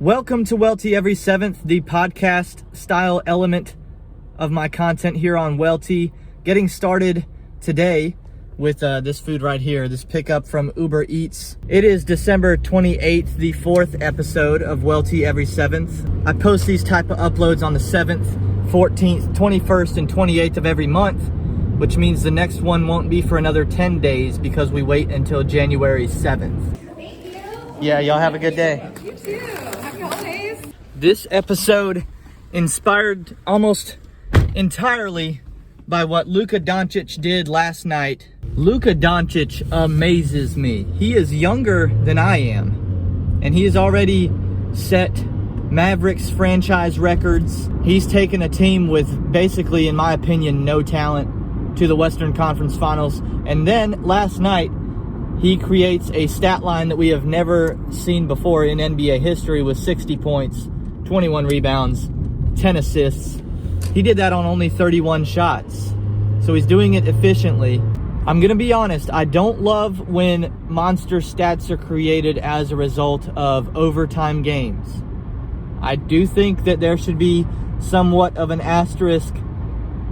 Welcome to WELTE Every 7th, the podcast style element of my content here on WELTE. Getting started today with this food right here, this pickup from Uber Eats. It is December 28th, the 4th episode of WELTE Every 7th. I post these type of uploads on the 7th, 14th, 21st, and 28th of every month, which means the next one won't be for another 10 days because we wait until January 7th. Thank you. Yeah, y'all have a good day. You too. Happy holidays. This episode inspired almost entirely by what Luka Doncic did last night. Luka Doncic amazes me. He is younger than I am, and he has already set Mavericks franchise records. He's taken a team with basically, in my opinion, no talent to the Western Conference Finals. And then last night, he creates a stat line that we have never seen before in NBA history with 60 points, 21 rebounds, 10 assists. He did that on only 31 shots. So he's doing it efficiently. I'm going to be honest, I don't love when monster stats are created as a result of overtime games. I do think that there should be somewhat of an asterisk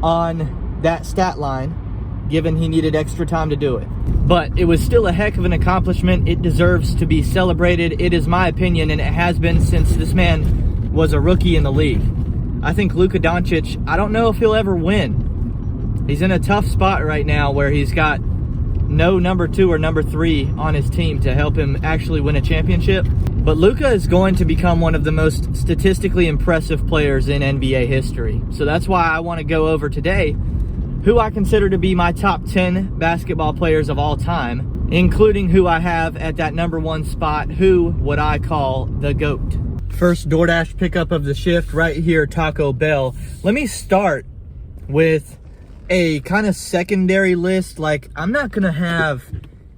on that stat line, given he needed extra time to do it. But it was still a heck of an accomplishment. It deserves to be celebrated. It is my opinion, and it has been since this man was a rookie in the league. I think Luka Doncic, I don't know if he'll ever win. He's in a tough spot right now where he's got no number 2 or number 3 on his team to help him actually win a championship. But Luka is going to become one of the most statistically impressive players in NBA history. So that's why I want to go over today who I consider to be my top 10 basketball players of all time, including who I have at that number 1 spot, who what I call the GOAT. First DoorDash pickup of the shift right here, Taco Bell. Let me start with a kind of secondary list. Like, I'm not going to have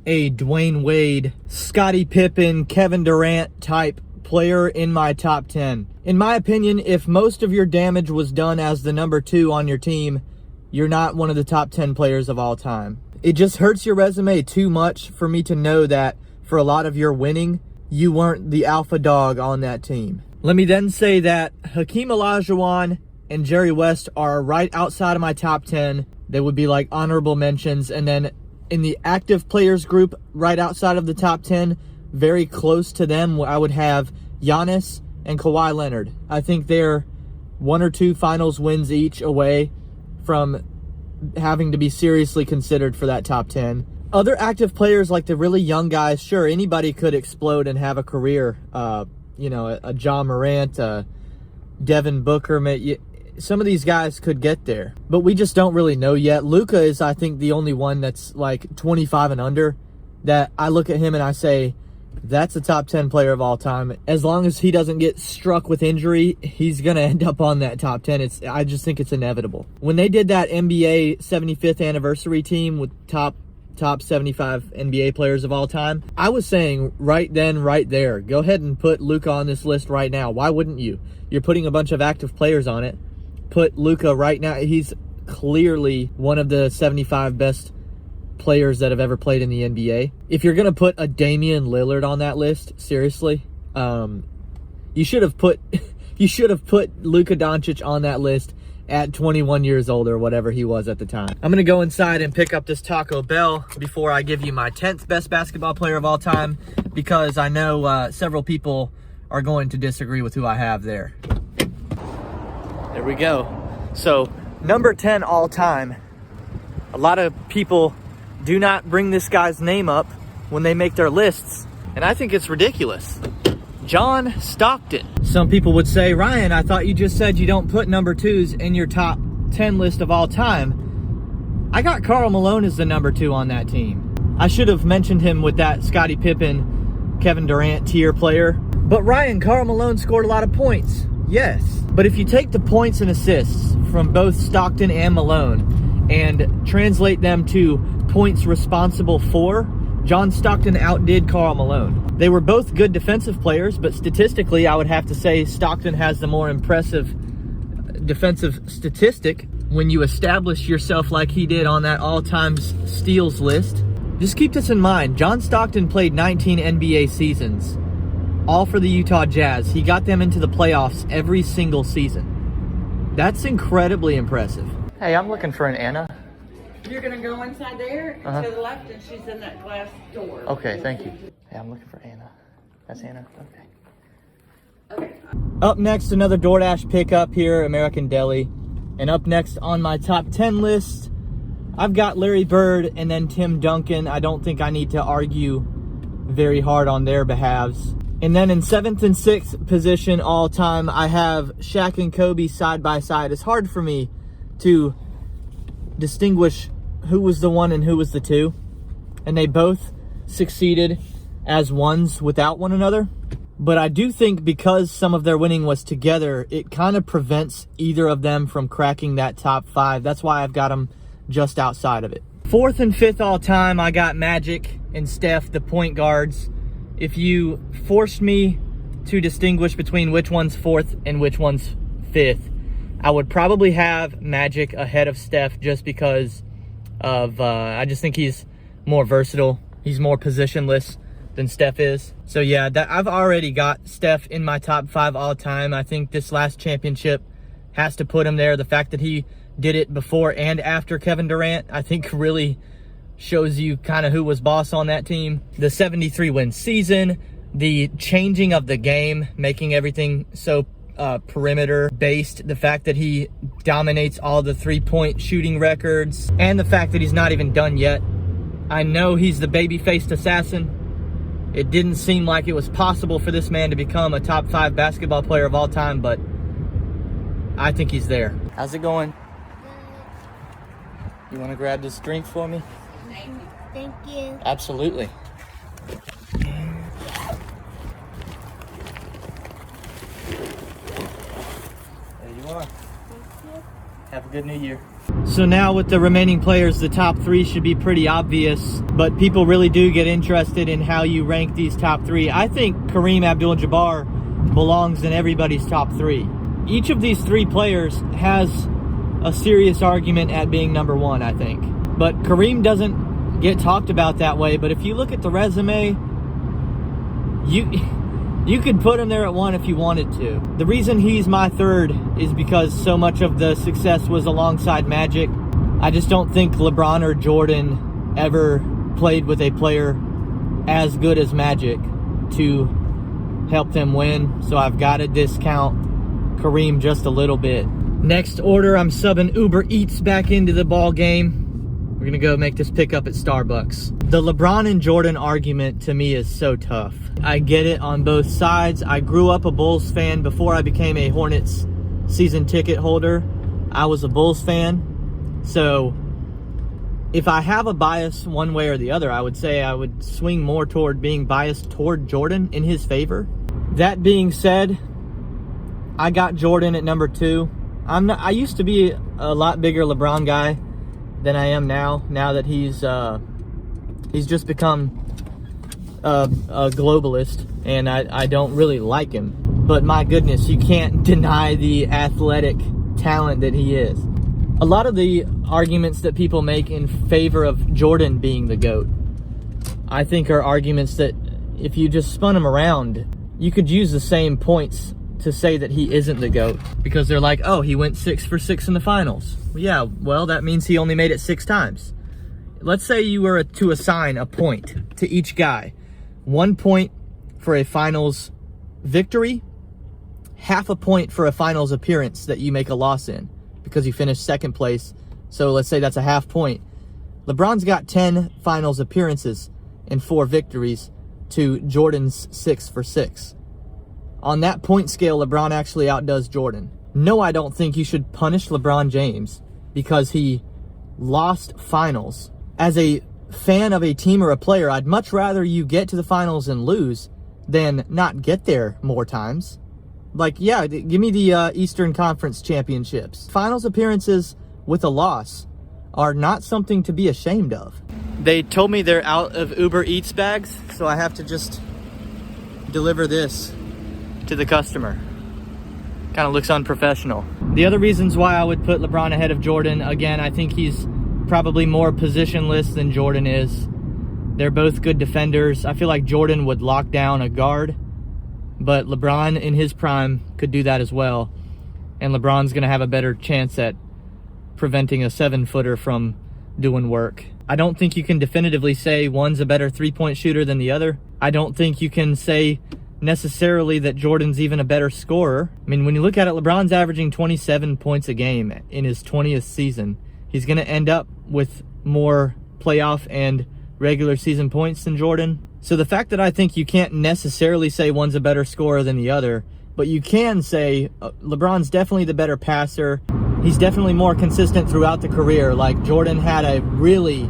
a Dwayne Wade, Scottie Pippen, Kevin Durant type player in my top 10. In my opinion, if most of your damage was done as the number 2 on your team, you're not one of the top 10 players of all time. It just hurts your resume too much for me to know that for a lot of your winning, you weren't the alpha dog on that team. Let me then say that Hakeem Olajuwon and Jerry West are right outside of my top 10. They would be like honorable mentions. And then in the active players group, right outside of the top 10, very close to them, I would have Giannis and Kawhi Leonard. I think they're 1 or 2 finals wins each away from having to be seriously considered for that top 10. Other active players, like the really young guys, sure, anybody could explode and have a career. A Ja Morant, Devin Booker, some of these guys could get there, but we just don't really know yet. Luka is, I think, the only one that's like 25 and under that I look at him and I say, that's a top 10 player of all time. As long as he doesn't get struck with injury, he's going to end up on that top 10. I just think it's inevitable. When they did that NBA 75th anniversary team with top 75 NBA players of all time, I was saying right then, right there, go ahead and put Luka on this list right now. Why wouldn't you? You're putting a bunch of active players on it. Put Luka right now. He's clearly one of the 75 best players that have ever played in the NBA. If you're going to put a Damian Lillard on that list, seriously, you should have put Luka Doncic on that list at 21 years old or whatever he was at the time. I'm going to go inside and pick up this Taco Bell before I give you my 10th best basketball player of all time, because I know several people are going to disagree with who I have there. There we go. So, number 10 all time. A lot of people do not bring this guy's name up when they make their lists, and I think it's ridiculous. John Stockton. Some people would say, Ryan, I thought you just said you don't put number 2s in your top 10 list of all time. I got Karl Malone as the number 2 on that team. I should have mentioned him with that Scottie Pippen, Kevin Durant tier player. But Ryan, Karl Malone scored a lot of points. Yes. But if you take the points and assists from both Stockton and Malone and translate them to points responsible for, John Stockton outdid Karl Malone. They were both good defensive players, but statistically, I would have to say Stockton has the more impressive defensive statistic when you establish yourself like he did on that all-time steals list. Just keep this in mind. John Stockton played 19 NBA seasons. all for the Utah Jazz. He got them into the playoffs every single season. That's incredibly impressive. Hey, I'm looking for an Anna. You're gonna go inside there to the left, and she's in that glass door. Okay, thank you. Hey, I'm looking for Anna. That's Anna? Okay. Okay. Up next, another DoorDash pickup here, American Deli. And up next on my top 10 list, I've got Larry Bird and then Tim Duncan. I don't think I need to argue very hard on their behalves. And then in 7th and 6th position all time, I have Shaq and Kobe side by side. It's hard for me to distinguish who was the one and who was the two. And they both succeeded as ones without one another. But I do think because some of their winning was together, it kind of prevents either of them from cracking that top 5. That's why I've got them just outside of it. 4th and 5th all time, I got Magic and Steph, the point guards. If you forced me to distinguish between which one's 4th and which one's 5th, I would probably have Magic ahead of Steph just because of, I just think he's more versatile. He's more positionless than Steph is. So yeah, I've already got Steph in my top 5 all time. I think this last championship has to put him there. The fact that he did it before and after Kevin Durant, I think really shows you kind of who was boss on that team. The 73-win season, the changing of the game, making everything so perimeter based, the fact that he dominates all the 3-point shooting records, and the fact that he's not even done yet. I know he's the baby-faced assassin. It didn't seem like it was possible for this man to become a top 5 basketball player of all time, but I think he's there. How's it going? You want to grab this drink for me? Thank you. Absolutely. There you are. Thank you. Have a good new year. So now with the remaining players, the top 3 should be pretty obvious, but people really do get interested in how you rank these top 3. I think Kareem Abdul-Jabbar belongs in everybody's top 3. Each of these 3 players has a serious argument at being number 1, I think. But Kareem doesn't get talked about that way, but if you look at the resume, you could put him there at 1 if you wanted to. The reason he's my 3rd is because so much of the success was alongside Magic. I just don't think LeBron or Jordan ever played with a player as good as Magic to help them win, so I've got to discount Kareem just a little bit. Next order, I'm subbing Uber Eats back into the ball game. We're gonna go make this pickup at Starbucks. The LeBron and Jordan argument to me is so tough. I get it on both sides. I grew up a Bulls fan before I became a Hornets season ticket holder. I was a Bulls fan. So if I have a bias one way or the other, I would say I would swing more toward being biased toward Jordan in his favor. That being said, I got Jordan at number 2. I used to be a lot bigger LeBron guy than I am now that he's just become a globalist, and I don't really like him. But my goodness, you can't deny the athletic talent that he is. A lot of the arguments that people make in favor of Jordan being the GOAT, I think are arguments that if you just spun them around, you could use the same points to say that he isn't the GOAT, because they're like, oh, he went 6 for 6 in the finals. Yeah, well, that means he only made it 6 times. Let's say you were to assign a point to each guy. 1 point for a finals victory, half a point for a finals appearance that you make a loss in because you finished 2nd place. So let's say that's a half point. LeBron's got 10 finals appearances and 4 victories to Jordan's 6 for 6. On that point scale, LeBron actually outdoes Jordan. No, I don't think you should punish LeBron James because he lost finals. As a fan of a team or a player, I'd much rather you get to the finals and lose than not get there more times. Like, yeah, give me the Eastern Conference championships. Finals appearances with a loss are not something to be ashamed of. They told me they're out of Uber Eats bags, so I have to just deliver this to the customer. Kind of looks unprofessional. The other reasons why I would put LeBron ahead of Jordan, again, I think he's probably more positionless than Jordan is. They're both good defenders. I feel like Jordan would lock down a guard but LeBron in his prime could do that as well. And LeBron's going to have a better chance at preventing a 7-footer from doing work. I don't think you can definitively say one's a better three-point shooter than the other. I don't think you can say necessarily that Jordan's even a better scorer. I mean, when you look at it, LeBron's averaging 27 points a game in his 20th season. He's going to end up with more playoff and regular season points than Jordan. So the fact that I think you can't necessarily say one's a better scorer than the other, but you can say LeBron's definitely the better passer. He's definitely more consistent throughout the career. Like, Jordan had a really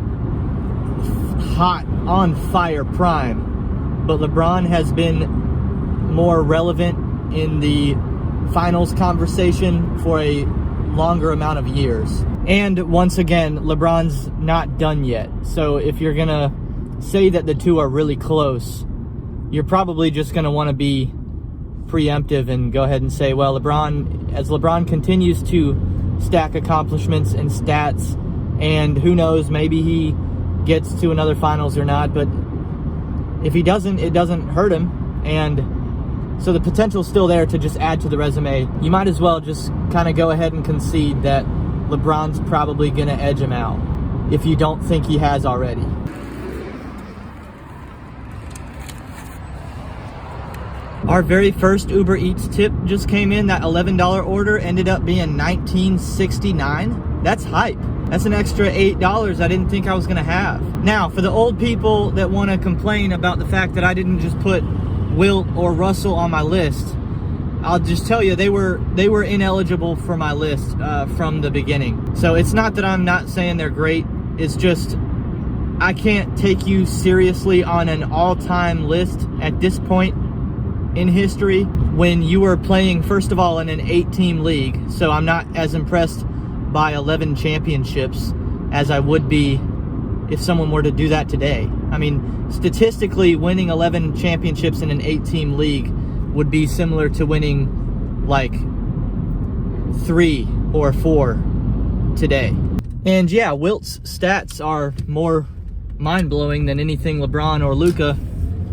hot, on fire prime, but LeBron has been more relevant in the finals conversation for a longer amount of years. And once again, LeBron's not done yet. So if you're gonna say that the two are really close, you're probably just gonna want to be preemptive and go ahead and say, well, as LeBron continues to stack accomplishments and stats, and who knows, maybe he gets to another finals or not, but if he doesn't, it doesn't hurt him. And so the potential's still there to just add to the resume. You might as well just kind of go ahead and concede that LeBron's probably going to edge him out if you don't think he has already. Our very first Uber Eats tip just came in. That $11 order ended up being $19.69. That's hype. That's an extra $8 I didn't think I was going to have. Now, for the old people that want to complain about the fact that I didn't just put Wilt or Russell on my list, I'll just tell you, they were ineligible for my list from the beginning. So it's not that I'm not saying they're great. It's just I can't take you seriously on an all-time list at this point in history when you were playing, first of all, in an 8-team league. So I'm not as impressed by 11 championships as I would be if someone were to do that today. I mean, statistically, winning 11 championships in an 8-team league would be similar to winning like 3 or 4 today. And yeah, Wilt's stats are more mind-blowing than anything LeBron or Luka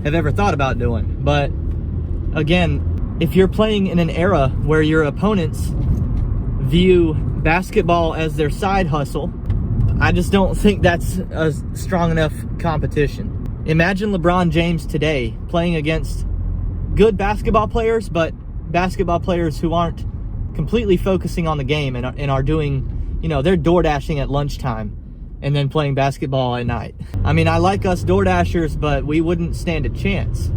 have ever thought about doing. But again, if you're playing in an era where your opponents view basketball as their side hustle, I just don't think that's a strong enough competition. Imagine LeBron James today playing against good basketball players, but basketball players who aren't completely focusing on the game and are doing, they're door dashing at lunchtime and then playing basketball at night. I mean, I like us door dashers, but we wouldn't stand a chance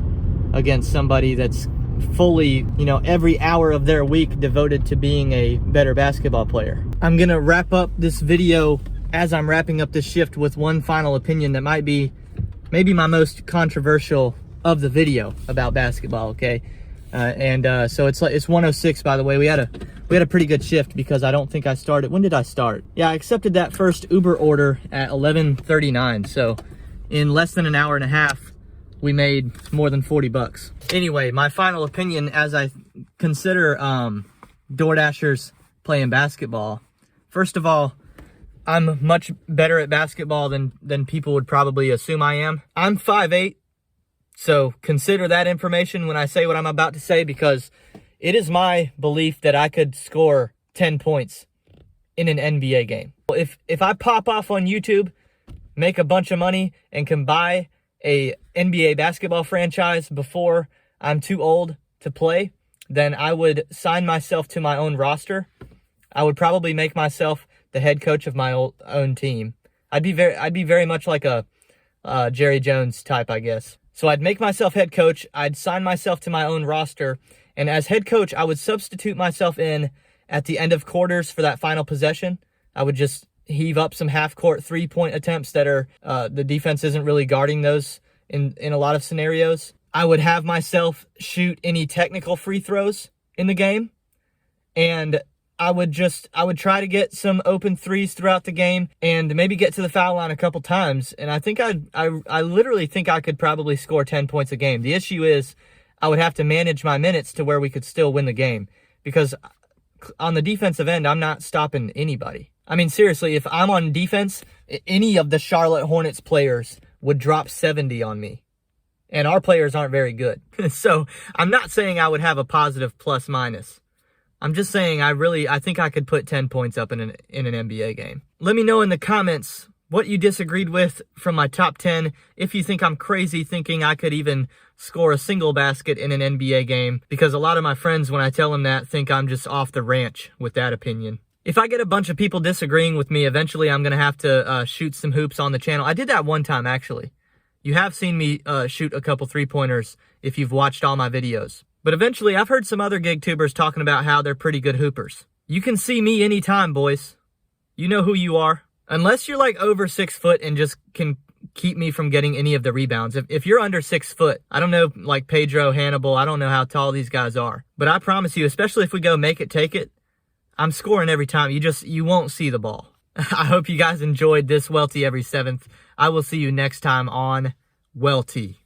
against somebody that's fully, every hour of their week devoted to being a better basketball player. I'm gonna wrap up this video as I'm wrapping up this shift with one final opinion that might be maybe my most controversial of the video about basketball. Okay, so it's 106. By the way, we had a pretty good shift because I don't think I started. When did I start? Yeah, I accepted that first Uber order at 11:39. So in less than an hour and a half, we made more than 40 bucks. Anyway, my final opinion as I consider DoorDashers playing basketball. First of all, I'm much better at basketball than people would probably assume I am. I'm 5'8", so consider that information when I say what I'm about to say, because it is my belief that I could score 10 points in an NBA game. If I pop off on YouTube, make a bunch of money, and can buy a NBA basketball franchise before I'm too old to play, then I would sign myself to my own roster. I would probably make myself the head coach of my own team. I'd be very much like a Jerry Jones type, I guess. So I'd make myself head coach. I'd sign myself to my own roster, and as head coach, I would substitute myself in at the end of quarters for that final possession. I would just heave up some half-court three-point attempts that are the defense isn't really guarding those in a lot of scenarios. I would have myself shoot any technical free throws in the game, and I would try to get some open threes throughout the game and maybe get to the foul line a couple times. And I think I literally think I could probably score 10 points a game. The issue is I would have to manage my minutes to where we could still win the game, because on the defensive end, I'm not stopping anybody. I mean, seriously, if I'm on defense, any of the Charlotte Hornets players would drop 70 on me. And our players aren't very good. So I'm not saying I would have a positive plus minus. I'm just saying I think I could put 10 points up in an NBA game. Let me know in the comments what you disagreed with from my top 10. If you think I'm crazy thinking I could even score a single basket in an NBA game, because a lot of my friends, when I tell them that, think I'm just off the ranch with that opinion. If I get a bunch of people disagreeing with me, eventually I'm going to have to shoot some hoops on the channel. I did that one time, actually. You have seen me shoot a couple three-pointers if you've watched all my videos. But eventually, I've heard some other gig tubers talking about how they're pretty good hoopers. You can see me anytime, boys. You know who you are. Unless you're like over 6 foot and just can keep me from getting any of the rebounds. If you're under 6 foot, I don't know, like Pedro, Hannibal, I don't know how tall these guys are. But I promise you, especially if we go make it, take it, I'm scoring every time. You won't see the ball. I hope you guys enjoyed this WELTE every 7th. I will see you next time on WELTE.